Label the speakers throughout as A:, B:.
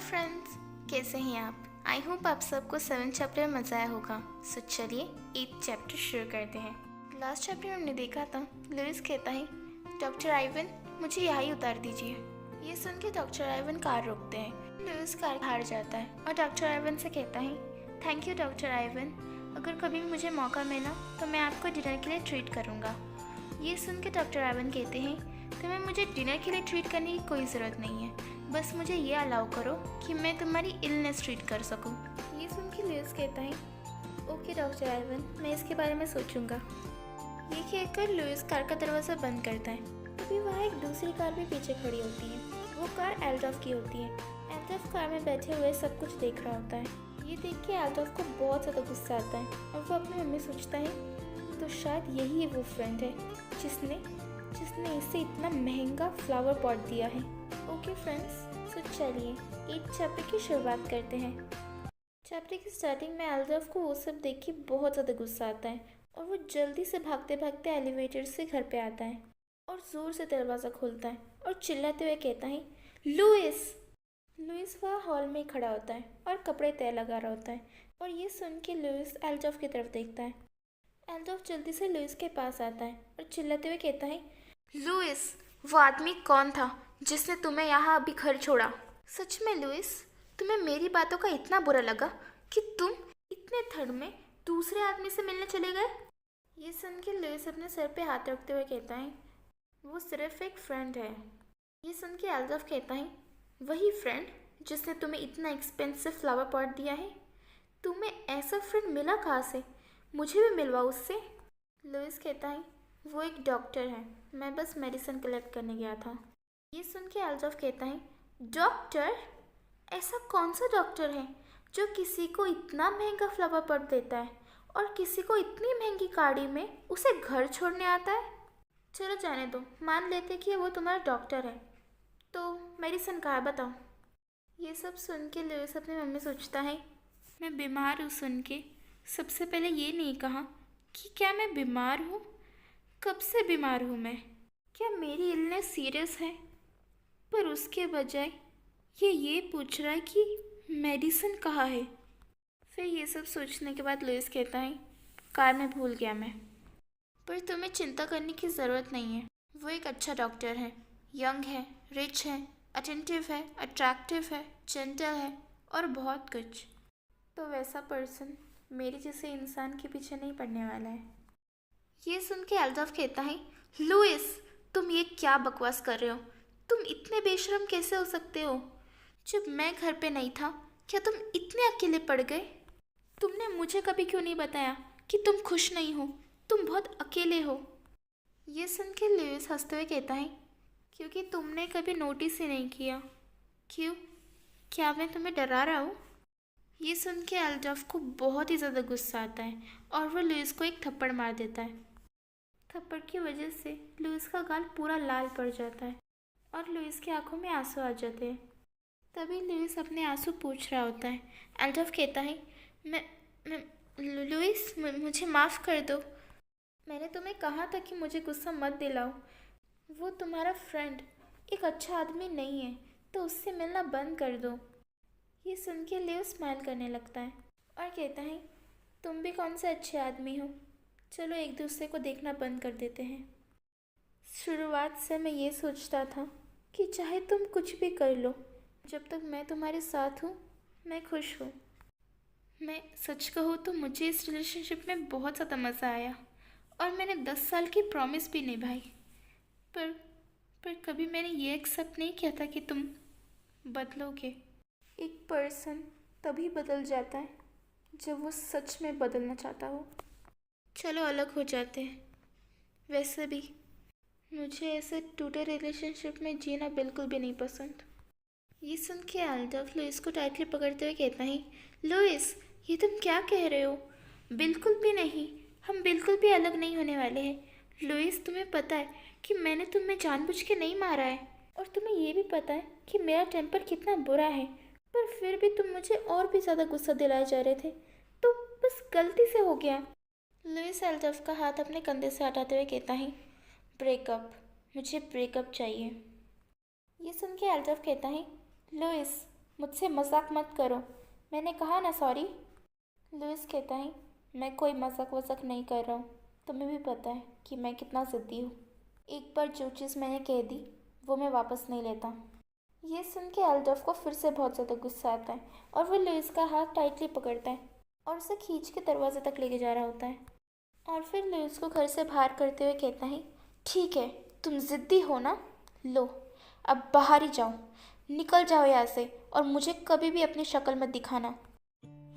A: Friends, कैसे हैं आप? आई होप आप सबको 7 चैप्टर में मज़ा आया होगा। सो चलिए 8 चैप्टर शुरू करते हैं। लास्ट चैप्टर में हमने देखा था लुइस कहता है डॉक्टर आइवन मुझे यहाँ ही उतार दीजिए। ये सुन के डॉक्टर आइवन कार रोकते हैं। लुइस कार हार जाता है और डॉक्टर आइवन से कहता है थैंक यू डॉक्टर आइवन, अगर कभी भी मुझे मौका मिला तो मैं आपको डिनर के लिए ट्रीट करूँगा। ये सुन के डॉक्टर आइवन कहते हैं तुम्हें मुझे डिनर के लिए ट्रीट करने की कोई ज़रूरत नहीं है, बस मुझे ये अलाउ करो कि मैं तुम्हारी इलनेस ट्रीट कर सकूं। ये सुन के लुइस कहता है ओके डॉक्टर आइवन, मैं इसके बारे में सोचूंगा। ये कहकर लुइस कार का दरवाज़ा बंद करता है। तभी वहाँ एक दूसरी कार भी पीछे खड़ी होती है। वो कार एल्डोफ की होती है। एल्डोफ कार में बैठे हुए सब कुछ देख रहा होता है। ये देख के एल्डोफ को बहुत ज़्यादा गुस्सा आता है और वो अपनी मम्मी सोचता है तो शायद यही वो फ्रेंड है जिसने इसे इतना महंगा फ्लावर पॉट दिया है। ओके फ्रेंड्स, सो चलिए 8 चैप्टर की शुरुआत करते हैं। चैप्टर की स्टार्टिंग में एल्डोफ को वो सब देख के बहुत ज़्यादा गुस्सा आता है और वो जल्दी से भागते भागते एलिवेटर से घर पे आता है और ज़ोर से दरवाज़ा खोलता है और चिल्लाते हुए कहता है लुइस। लुइस वहाँ हॉल में खड़ा होता है और कपड़े तय लगा रहा होता है और ये सुन के लुइस एल्डोफ की तरफ देखता है। एल्डोफ जल्दी से लुइस के पास आता है और चिल्लाते हुए कहता है लुइस, वो आदमी कौन था जिसने तुम्हें यहाँ अभी घर छोड़ा? सच में लुइस, तुम्हें मेरी बातों का इतना बुरा लगा कि तुम इतने ठंड में दूसरे आदमी से मिलने चले गए? ये सुन के लुइस अपने सर पे हाथ रखते हुए कहता है वो सिर्फ एक फ्रेंड है। ये सुन के एल्डोफ कहता है वही फ्रेंड जिसने तुम्हें इतना एक्सपेंसिव फ्लावर पॉट दिया है? तुम्हें ऐसा फ्रेंड मिला कहाँ से? मुझे भी मिलवाओ उससे। लुइस कहता है वो एक डॉक्टर है, मैं बस मेडिसिन कलेक्ट करने गया था। ये सुन के एल्डोफ कहता है डॉक्टर? ऐसा कौन सा डॉक्टर है जो किसी को इतना महंगा फ्लावर पॉट देता है और किसी को इतनी महंगी गाड़ी में उसे घर छोड़ने आता है? चलो जाने दो, मान लेते कि वो तुम्हारा डॉक्टर है, तो मेडिसिन कहाँ है बताओ। ये सब सुन के लुइस अपनी मम्मी सोचता है मैं बीमार हूँ। सुन के सबसे पहले ये नहीं कहा कि क्या मैं बीमार हूँ, कब से बीमार हूँ मैं, क्या मेरी इलनेस सीरियस है, पर उसके बजाय ये पूछ रहा है कि मेडिसिन कहाँ है। फिर ये सब सोचने के बाद लुइस कहता है कार में भूल गया मैं, पर तुम्हें चिंता करने की ज़रूरत नहीं है। वो एक अच्छा डॉक्टर है, यंग है, रिच है, अटेंटिव है, अट्रैक्टिव है, जेंटल है और बहुत कुछ। तो वैसा पर्सन मेरे जैसे इंसान के पीछे नहीं पड़ने वाला है। ये सुन के एल्डोफ कहता है लुइस, तुम ये क्या बकवास कर रहे हो? तुम इतने बेशर्म कैसे हो सकते हो? जब मैं घर पे नहीं था क्या तुम इतने अकेले पड़ गए? तुमने मुझे कभी क्यों नहीं बताया कि तुम खुश नहीं हो, तुम बहुत अकेले हो? ये सुन के लुइस हंसते हुए कहता है क्योंकि तुमने कभी नोटिस ही नहीं किया। क्यों, क्या मैं तुम्हें डरा रहा हूँ? ये सुन के एल्डोफ को बहुत ही ज़्यादा गुस्सा आता है और वो लुइस को एक थप्पड़ मार देता है। थप्पड़ की वजह से लुइस का गाल पूरा लाल पड़ जाता है और लुइस की आंखों में आंसू आ जाते हैं। तभी लुइस अपने आंसू पोंछ रहा होता है। एल्डोफ कहता है मैं लुइस, मुझे माफ़ कर दो। मैंने तुम्हें कहा था कि मुझे गुस्सा मत दिलाओ। वो तुम्हारा फ्रेंड एक अच्छा आदमी नहीं है, तो उससे मिलना बंद कर दो। ये सुन के लुइस स्माइल करने लगता है और कहता है तुम भी कौन से अच्छे आदमी हो, चलो एक दूसरे को देखना बंद कर देते हैं। शुरुआत से मैं ये सोचता था कि चाहे तुम कुछ भी कर लो, जब तक मैं तुम्हारे साथ हूँ मैं खुश हूँ। मैं सच कहूँ तो मुझे इस रिलेशनशिप में बहुत ज़्यादा मज़ा आया और मैंने 10 साल की प्रॉमिस भी निभाई, पर कभी मैंने ये एक्सेप्ट नहीं किया था कि तुम बदलोगे। एक पर्सन तभी बदल जाता है जब वो सच में बदलना चाहता हो। चलो अलग हो जाते हैं। वैसे भी मुझे ऐसे टूटे रिलेशनशिप में जीना बिल्कुल भी नहीं पसंद। ये सुन के एल्डोफ लुइस को टाइटली पकड़ते हुए कहता है लुइस, ये तुम क्या कह रहे हो? बिल्कुल भी नहीं, हम बिल्कुल भी अलग नहीं होने वाले हैं। लुइस, तुम्हें पता है कि मैंने तुम्हें जानबूझ के नहीं मारा है और तुम्हें ये भी पता है कि मेरा टेम्पर कितना बुरा है, पर फिर भी तुम मुझे और भी ज़्यादा गुस्सा दिलाए जा रहे थे, तो बस गलती से हो गया। लुइस एल्डोफ का हाथ अपने कंधे से हटाते हुए कहता है ब्रेकअप, मुझे ब्रेकअप चाहिए। ये सुन के एल्डोफ कहता है लुइस,
B: मुझसे मजाक मत करो, मैंने कहा ना सॉरी। लुइस कहता है, मैं कोई मजाक वजाक नहीं कर रहा हूँ, तुम्हें भी पता है कि मैं कितना ज़िद्दी हूँ। एक बार जो चीज़ मैंने कह दी वो मैं वापस नहीं लेता। ये सुन के एल्डोफ को फिर से बहुत ज़्यादा गुस्सा आता है और वो लुइस का हाथ टाइटली पकड़ता है और उसे खींच के दरवाजे तक लेके जा रहा होता है। और फिर लुइस को घर से बाहर करते हुए कहता है, ठीक है तुम ज़िद्दी हो ना, लो अब बाहर ही जाओ, निकल जाओ यहाँ से और मुझे कभी भी अपनी शक्ल मत दिखाना।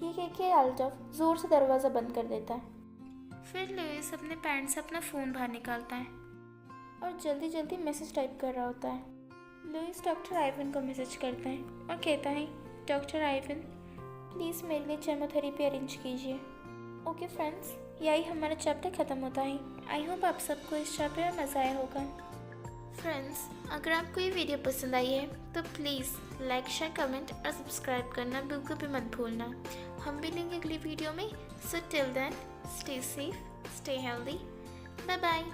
B: ये कह के एल्डोफ ज़ोर से दरवाज़ा बंद कर देता है।
A: फिर लुइस अपने पैंट से अपना फ़ोन बाहर निकालता है
B: और जल्दी जल्दी मैसेज टाइप कर रहा होता है। लुइस डॉक्टर आइवन को मैसेज करता है और कहता है, डॉक्टर आइवन प्लीज़ मेरे लिए केमोथेरेपी अरेंज कीजिए। ओके फ्रेंड्स, यही हमारा चैप्टर ख़त्म होता है। आई होप आप सबको इस चैप्टर में मज़ा आया होगा।
A: फ्रेंड्स, अगर आपको ये वीडियो पसंद आई है तो प्लीज़ लाइक शेयर कमेंट और सब्सक्राइब करना बिल्कुल भी मत भूलना। हम मिलेंगे अगली वीडियो में। So till then stay safe, stay healthy, bye bye.